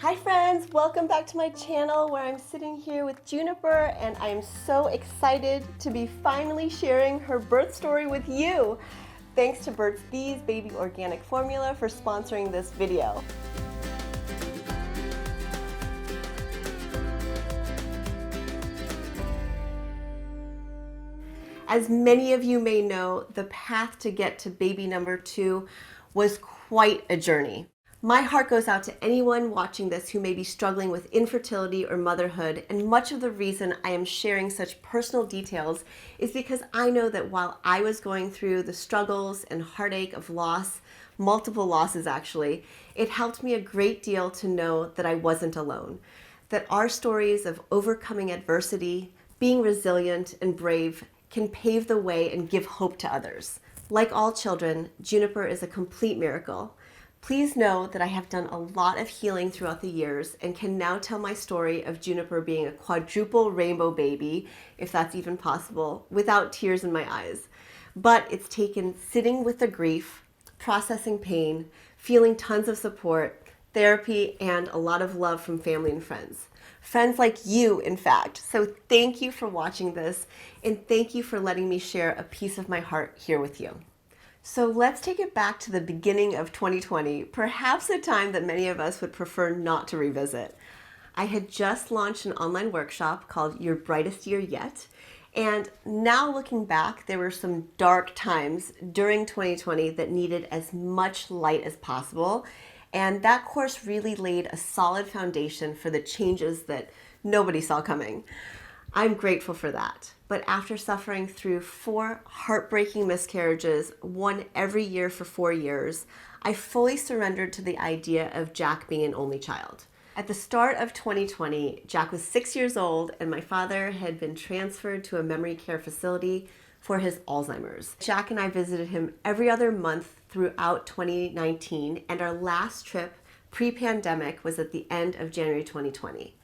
Hi friends, welcome back to my channel where I'm sitting here with Juniper and I am so excited to be finally sharing her birth story with you. Thanks to Burts baby organic formula for sponsoring this video. As many of you may know, the path to get to baby number 2 was quite a journey. My heart goes out to anyone watching this who may be struggling with infertility or motherhood, and much of the reason I am sharing such personal details is because I know that while I was going through the struggles and heartache of loss, multiple losses actually, it helped me a great deal to know that I wasn't alone, that our stories of overcoming adversity, being resilient and brave can pave the way and give hope to others. Like all children, Juniper is a complete miracle. Please know that I have done a lot of healing throughout the years and can now tell my story of Juniper being a quadruple rainbow baby, if that's even possible, without tears in my eyes. But it's taken sitting with the grief, processing pain, feeling tons of support, therapy, and a lot of love from family and friends. Friends like you, in fact. So thank you for watching this, and thank you for letting me share a piece of my heart here with you. So let's take it back to the beginning of 2020, perhaps a time that many of us would prefer not to revisit. I had just launched an online workshop called Your Brightest Year Yet, and now looking back, there were some dark times during 2020 that needed as much light as possible, and that course really laid a solid foundation for the changes that nobody saw coming. I'm grateful for that. But after suffering through 4 heartbreaking miscarriages, one every year for 4 years, I fully surrendered to the idea of Jack being an only child. At the start of 2020, Jack was 6 years old and my father had been transferred to a memory care facility for his Alzheimer's. Jack and I visited him every other month throughout 2019, and our last trip pre-pandemic was at the end of January 2020.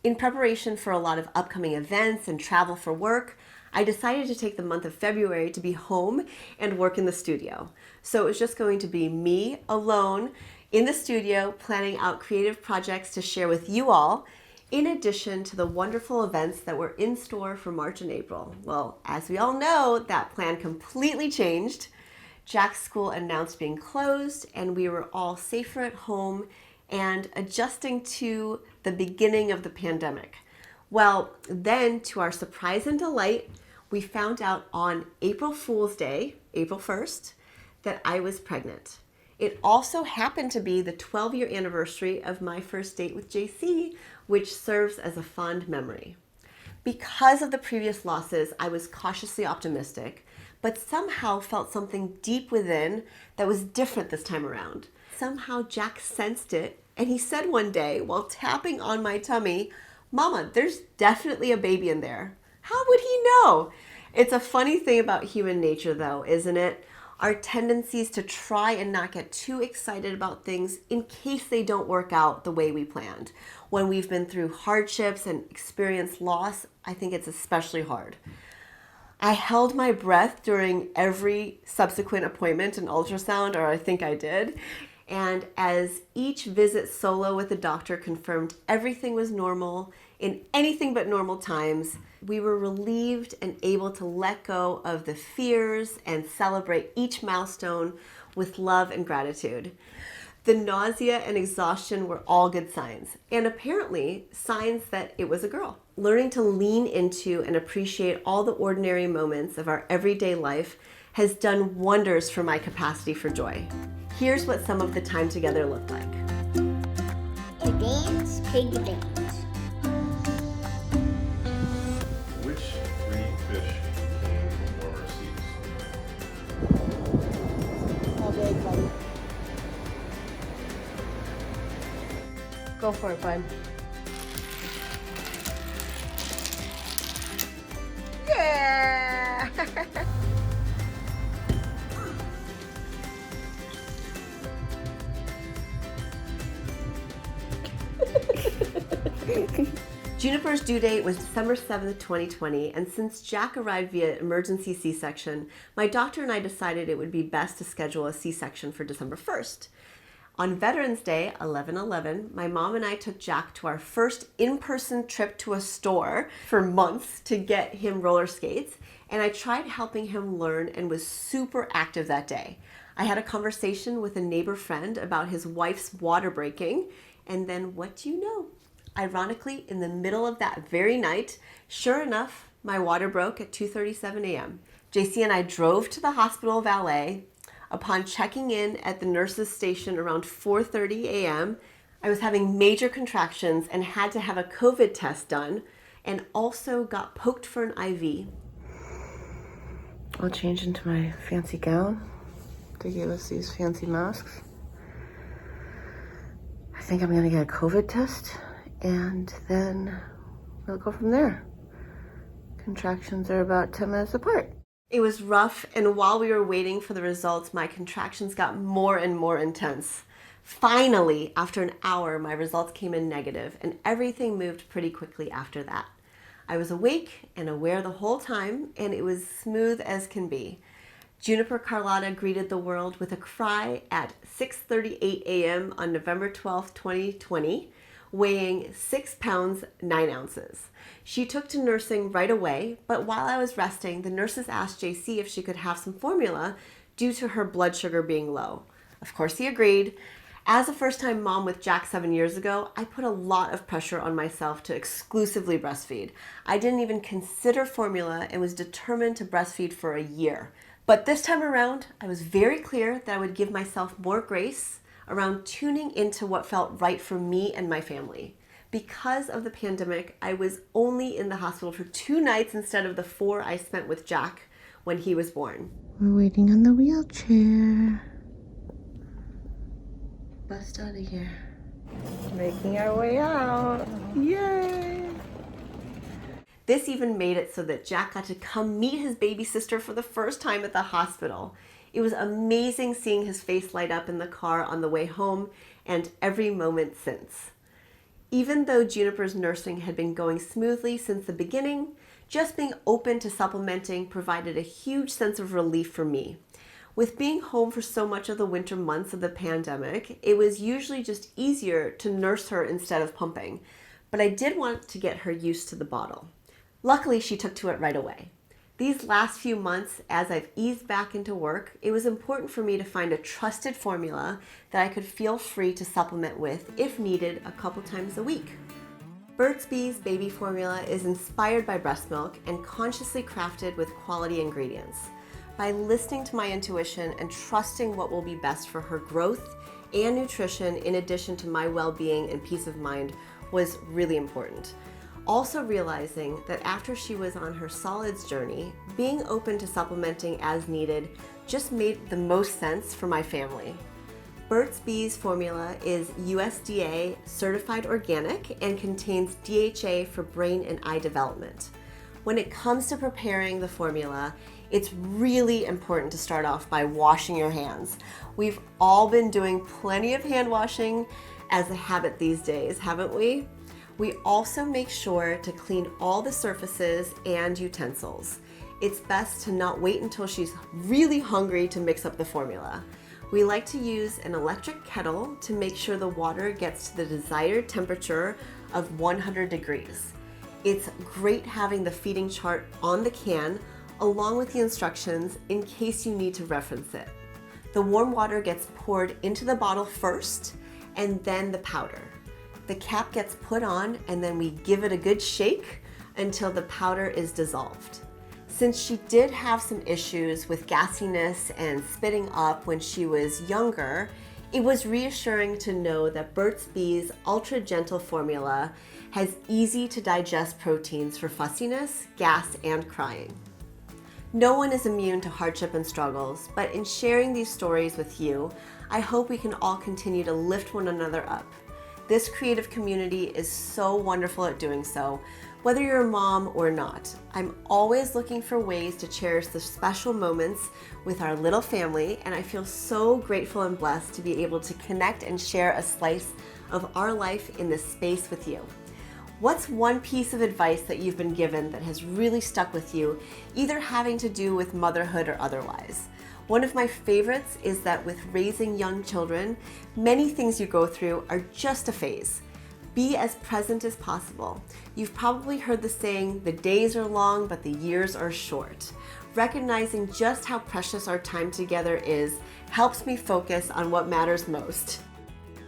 In preparation for a lot of upcoming events and travel for work, I decided to take the month of February to be home and work in the studio. So it was just going to be me alone in the studio planning out creative projects to share with you all, in addition to the wonderful events that were in store for March and April. Well, as we all know, that plan completely changed. Jack's school announced being closed and we were all safer at home and adjusting to the beginning of the pandemic. Well, then to our surprise and delight, we found out on April Fool's Day, April 1st, that I was pregnant. It also happened to be the 12-year anniversary of my first date with JC, which serves as a fond memory. Because of the previous losses, I was cautiously optimistic, but somehow felt something deep within that was different this time around. Somehow Jack sensed it, and he said one day while tapping on my tummy, "Mama, there's definitely a baby in there." How would he know? It's a funny thing about human nature though, isn't it? Our tendencies to try and not get too excited about things in case they don't work out the way we planned. When we've been through hardships and experienced loss, I think it's especially hard. I held my breath during every subsequent appointment and ultrasound, or I think I did. And as each visit solo with the doctor confirmed everything was normal in anything but normal times, we were relieved and able to let go of the fears and celebrate each milestone with love and gratitude. The nausea and exhaustion were all good signs, and apparently signs that it was a girl. Learning to lean into and appreciate all the ordinary moments of our everyday life has done wonders for my capacity for joy. Here's what some of the time together looked like. Advance pig dance. Which 3 fish came from warmer seas? How big, buddy? Go for it, bud. Yeah! Juniper's due date was December 7th, 2020, and since Jack arrived via emergency C-section, my doctor and I decided it would be best to schedule a C-section for December 1st. On Veterans Day, 11/11, my mom and I took Jack to our first in-person trip to a store for months to get him roller skates, and I tried helping him learn and was super active that day. I had a conversation with a neighbor friend about his wife's water breaking, and then what do you know? Ironically, in the middle of that very night, sure enough, my water broke at 2:37 a.m. JC and I drove to the hospital valet. Upon checking in at the nurse's station around 4:30 a.m., I was having major contractions and had to have a COVID test done, and also got poked for an IV. I'll change into my fancy gown. They gave us these fancy masks. I think I'm gonna get a COVID test, and then we'll go from there. Contractions are about 10 minutes apart. It was rough, and while we were waiting for the results, my contractions got more and more intense. Finally, after an hour, my results came in negative, and everything moved pretty quickly after that. I was awake and aware the whole time, and it was smooth as can be. Juniper Carlotta greeted the world with a cry at 6:38 a.m. on November 12, 2020, weighing 6 pounds, 9 ounces. She took to nursing right away, but while I was resting, the nurses asked JC if she could have some formula due to her blood sugar being low. Of course, he agreed. As a first-time mom with Jack 7 years ago, I put a lot of pressure on myself to exclusively breastfeed. I didn't even consider formula and was determined to breastfeed for a year. But this time around, I was very clear that I would give myself more grace around tuning into what felt right for me and my family. Because of the pandemic, I was only in the hospital for 2 nights instead of the 4 I spent with Jack when he was born. We're waiting on the wheelchair. Bust out of here. Making our way out. Yay! This even made it so that Jack got to come meet his baby sister for the first time at the hospital. It was amazing seeing his face light up in the car on the way home and every moment since. Even though Juniper's nursing had been going smoothly since the beginning, just being open to supplementing provided a huge sense of relief for me. With being home for so much of the winter months of the pandemic, it was usually just easier to nurse her instead of pumping, but I did want to get her used to the bottle. Luckily, she took to it right away. These last few months, as I've eased back into work, it was important for me to find a trusted formula that I could feel free to supplement with if needed a couple times a week. Burts Bees baby formula is inspired by breast milk and consciously crafted with quality ingredients. By listening to my intuition and trusting what will be best for her growth and nutrition in addition to my well-being and peace of mind was really important. Also realizing that after she was on her solids journey, being open to supplementing as needed just made the most sense for my family. Burts Bees formula is USDA certified organic and contains DHA for brain and eye development. When it comes to preparing the formula, it's really important to start off by washing your hands. We've all been doing plenty of hand washing as a habit these days, haven't we? We also make sure to clean all the surfaces and utensils. It's best to not wait until she's really hungry to mix up the formula. We like to use an electric kettle to make sure the water gets to the desired temperature of 100 degrees. It's great having the feeding chart on the can along with the instructions in case you need to reference it. The warm water gets poured into the bottle first and then the powder. The cap gets put on and then we give it a good shake until the powder is dissolved. Since she did have some issues with gassiness and spitting up when she was younger, it was reassuring to know that Burts Bees Ultra Gentle formula has easy to digest proteins for fussiness, gas, and crying. No one is immune to hardship and struggles, but in sharing these stories with you, I hope we can all continue to lift one another up. This creative community is so wonderful at doing so, whether you're a mom or not. I'm always looking for ways to cherish the special moments with our little family, and I feel so grateful and blessed to be able to connect and share a slice of our life in this space with you. What's one piece of advice that you've been given that has really stuck with you, either having to do with motherhood or otherwise? One of my favorites is that with raising young children, many things you go through are just a phase. Be as present as possible. You've probably heard the saying, the days are long, but the years are short. Recognizing just how precious our time together is helps me focus on what matters most.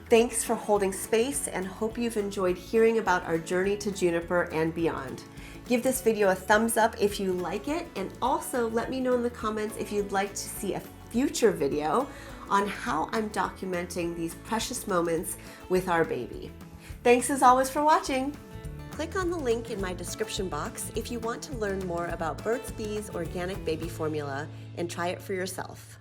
Thanks for holding space, and hope you've enjoyed hearing about our journey to Juniper and beyond. Give this video a thumbs up if you like it, and also let me know in the comments if you'd like to see a future video on how I'm documenting these precious moments with our baby. Thanks as always for watching. Click on the link in my description box if you want to learn more about Burts Bees organic baby formula and try it for yourself.